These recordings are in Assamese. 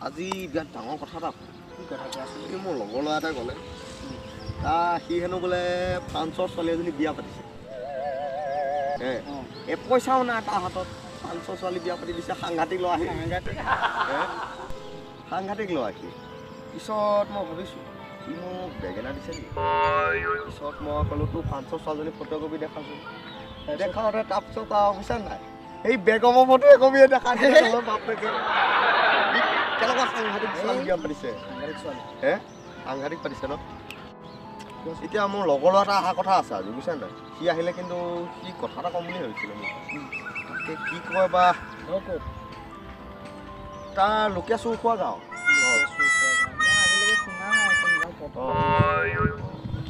আজি বিৰাট ডাঙৰ কথা এটা কি কথা এই মোৰ লগৰ ল'ৰা এটাই ক'লে সি হেনো বোলে ফ্ৰান্সৰ ছোৱালী এজনী বিয়া পাতিছে পইচাও নাই তাৰ হাতত ফ্ৰান্সৰ ছোৱালী বিয়া পাতি দিছে সাংঘাতিক ল'ৰা সাংঘাতিক ল'ৰা সি পিছত মই ভাবিছোঁ সি মোক বেগেনা দিছে নেকি পিছত মই ক'লোঁ তোৰ ফ্ৰান্সৰ ছোৱালীজনী ফটোকপি দেখাইছোঁ দেখাওঁতে তাৰপিছত হৈছে নাই এই বেগমৰ ফটো একপিয়ে দেখা বাপেকে কেনেকুৱা সাংঘাতিক ছোৱালী বিয়া পাতিছে সাংঘাতিক পাতিছে ন এতিয়া মোৰ লগৰ ল'ৰা এটা অহা কথা আছে আজি বুজিছা নাই সি আহিলে কিন্তু সি কথা এটা ক'ম বুলি ভাবিছিলে মোক তাকে কি কয় বা তাৰ লোকে চুৰ খোৱা গাঁও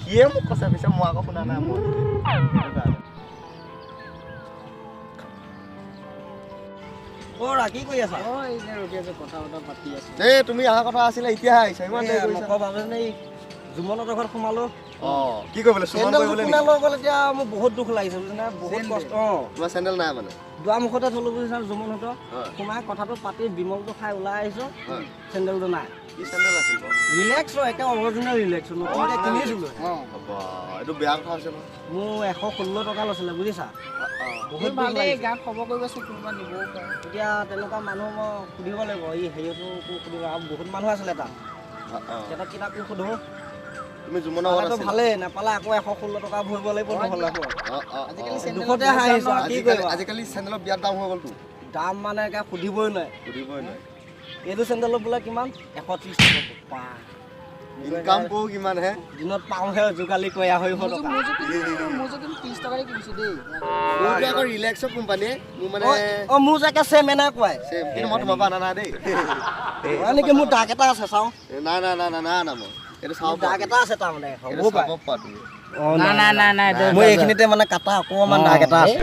সিয়ে মোক কৈছে পিছে মই আকৌ শুনা নাই মোৰ কি কৰি আছা এই তুমি অহা কথা আছিলে এতিয়া আহিছা ইমান দেৰি জুমনৰ ঘৰত সোমালো কি কৰিবলৈ এতিয়া মোৰ বহুত দুখ লাগিছে বুজিছা বহুত কষ্ট তোমাৰ চেণ্ডেল নাই মানে দুৱাৰমুখতে থলো বুজিছা জুমনহঁতৰ সোমাই কথাটো পাতি বিমলটো খাই ওলাই আহিছো চেণ্ডেলটো নাই কি চেণ্ডেল আছিল ৰিলেক্সো একে অৰিজিনেল ৰিলেক্সো নতুনকৈ কিনিছিলো এইটো বেয়া কথা হৈছে মোৰ 116 টকা লৈছিলে বুজিছা বহুত ভাল লাগে গাঁৱত খবৰ কৰিব আছে কোনোবা নিবও পাৰে এতিয়া তেনেকুৱা মানুহ মই সুধিব লাগিব এই হেৰিটো সুধিব আৰু বহুত মানুহ আছিলে তাত এটা কিতাপ সুধো তুমি জুমনৰ ঘৰত আছিলা ভালে নাপালে আকৌ 116 টকা ভৰিব লাগিব নহ'লে আজিকালি দুখতে হাঁহিছো কি কৰিবা আজিকালি চেণ্ডেলৰ বিয়াৰ দাম হৈ গ'লতো দাম মানে একে সুধিবই নোৱাৰে এইটো চেণ্ডেলৰ বোলে কিমান 130 টকা ইনকাম কৰো কিমান হে দিনত পাওঁহে যোগালি কৈ 250 টকা মোৰ যদি 30 টকাৰে কিনিছো দেই এইটো আকৌ ৰিলেক্সো কোম্পানী মোৰ মানে মোৰ জাকে চেম এনে কয় কিন্তু মই তোমাৰ পৰা আনা নাই দেই এনেকে মোৰ দাগ এটা আছে চাওঁ না মই এইটো চাওঁ দাগ এটা আছে তাৰ মানে হ'ব পাৰে নাই মই এইখিনিতে মানে কাটা অকমান দাগ এটা আছে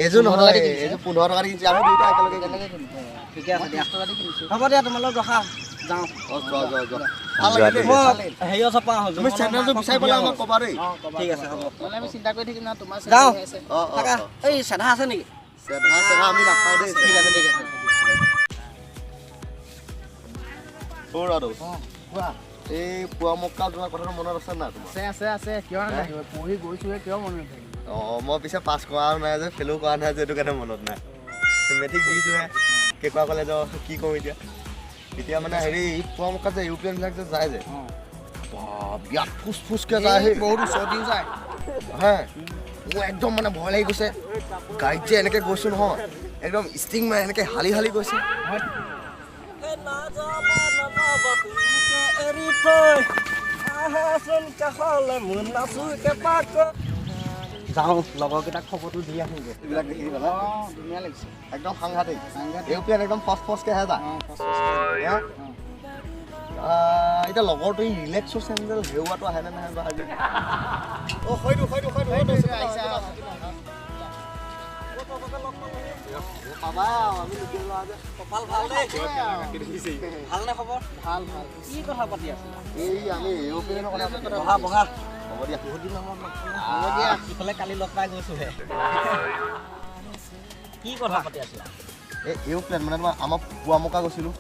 এইযোৰ নহয় এইযোৰ 15 টকা কিনিছো আমি দুইটা একেলগে কিনিছো ঠিকে আছে দিয়া হ'ব দিয়া তোমালোক ৰখা যাওঁ হেৰি আছে পাওঁ তুমি চেণ্ডেলযোৰ বিচাৰি পেলাই আমাক ক'বা দেই ঠিক আছে হ'ব মানে আমি চিন্তা কৰি থাকিম না তোমাৰ যাওঁ থাকা এই চেধা আছে নেকি চেধা আমি নাখাওঁ দেই ঠিক আছে এই পুৱা মক্কা যোৱা কথাটো মনত আছে নাই তোমাৰ আছে কিয় নাথাকিব পঢ়ি গৈছোহে কিয় মনত নাথাকিব মই পিছে পাছ কৰাও নাই যে ফেলো কৰা নাই যে এইটো কাৰণে মনত নাই মেট্ৰিক দিছোহে কেকুৱা কলেজৰ কি কৰোঁ এতিয়া মানে হেৰি পুৱা মক্কা যে ইউপিএনবিলাক যে যায় যে বিৰাট ফুচফুচকৈ যায় সেই বহুত ওচৰতেও যায় হে মোৰ একদম মানে ভয় লাগি গৈছে গাড়ীত যে এনেকৈ গৈছোঁ নহয় একদম ষ্টিং মানে এনেকৈ হালি গৈছে যাওঁ লগৰকেইটাক খবৰটো দি আহোঁগৈ এইবিলাক দেখি পেলাই ধুনীয়া লাগিছে একদম সাংঘাতিক ইউপিএন একদম ফচফচকৈ হে যায় এতিয়া লগৰটো এই ৰিলেক্সো চেণ্ডেল হেৰুৱাটো আহেনে নাহে বা আজি পাবা আমি লোকেল ল'ৰা যে কপাল ভাল দেই ভালনে খবৰ ভাল কি কথা পাতি আছে এই আমি ইউপিএনৰ কথা বহা হ'ব দিয়া বহুত দিন হ'ব দিয়া ইফালে কালি লগ পাই গৈছোহে কি কথা পাতি আছিলা এই ইউপিএন মানে তোমাৰ আমাৰ পুৱা মক্কা গৈছিলোঁ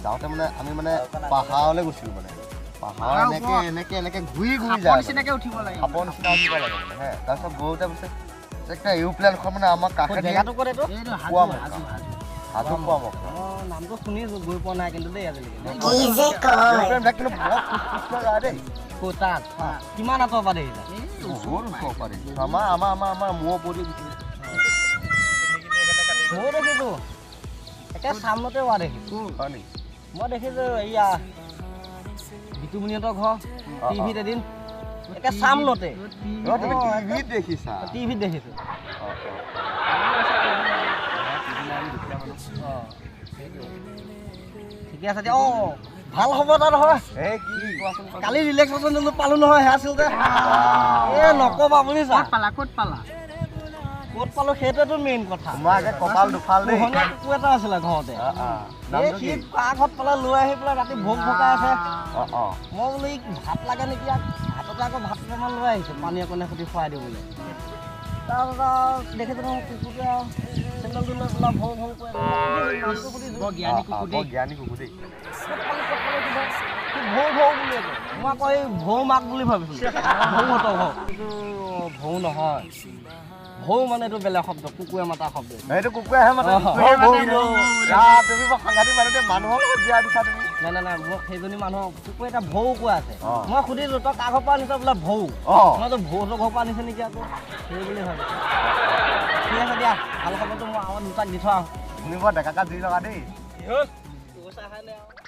যাওঁতে মানে আমি মানে পাহাৰলৈ গৈছিলোঁ মানে পাহাৰ এনেকৈ ঘূৰি যায় নিচিনাকৈ উঠিব লাগে সাপৰ নিচিনা উঠিব লাগে মানে হে তাৰপিছত গৰুতে পিছে একটা ইউপ্লেনখন মানে আমাৰ কাষে জেগাটো ক'ত এইটো পুৱা মক্কা হাজো পুৱা মক্কা নামটো শুনিছো গৈ পোৱা নাই কিন্তু দেই আজিলৈকে ইউপ্লেনবিলাক কিন্তু বৰ ফুচফুচকৈ যায় দেই তাত কিমান আঁতৰ পৰা দেখিছা বহুত ওচৰ পাৰি আমাৰ মূৰ পৰি ময়ো দেখিছোঁ একে চামতে হোৱা দেখিছোঁ হয় নেকি মই দেখিছোঁ এয়া বিতুমণিহঁতৰ ঘৰ টিভিত এদিন একে চামলতে টিভিত দেখিছা টিভিত দেখিছোঁ ঠিকে আছে দিয়া ভাল হ'ব তাত নহয় কালি ৰিলেক্সেশ্যন পালোঁ নহয় সেয়া আছিল যে এই নক'বা বুজিছা ক'ত পালা ক'ত পালো সেইটোৱেতো মেইন কথা মই আগে কপাল দুফাল দেই পোহনীয়া কুকুৰ এটা আছিলে ঘৰতে সি কাৰ ঘৰত পালে লৈ আহি পেলাই ৰাতি ভোক ভোকাই আছে মই বোলো ই ভাত লাগে নেকি হাততে আকৌ ভাত কেইটামান লৈ আহিছোঁ পানী অকণে সুধি খুৱাই দিবলৈ তাৰপিছত দেখিছোঁ কুকুৰটোৱে চেণ্ডেলটো লৈ পেলাই ভৌ ভৌ কৰি জ্ঞানী কুকুৰ দেই ভৌ ভৌ বুলি আছে মই আকৌ এই ভৌ মাক বুলি ভাবিছিলোঁ ভৌহঁতৰ ঘৰ কিন্তু ভৌ নহয় ভৌ মানে এইটো বেলেগ শব্দ কুকুৰে মাতা শব্দ এইটো কুকুৰেহে মাতে তুমি সাংঘাতিক মানুহ মানুহৰ লগত জীয়াই দিছা তুমি নাই মোক সেইজনী মানুহ কুকুৰে এটা ভৌ কোৱা আছে মই সুধিলোঁ তই কাৰ ঘৰৰ পৰা আনিছ বোলে ভৌ মইতো ভৌহঁতৰ ঘৰৰ পৰা আনিছে নেকি আকৌ সেই বুলি ভাবিছোঁ ঠিক আছে দিয়া ভাল খবৰটো মই আমাৰ দুটাক দি থোৱা তুমি বৰ ডেকা কাজ দি লগা দেই পইচা খাই নে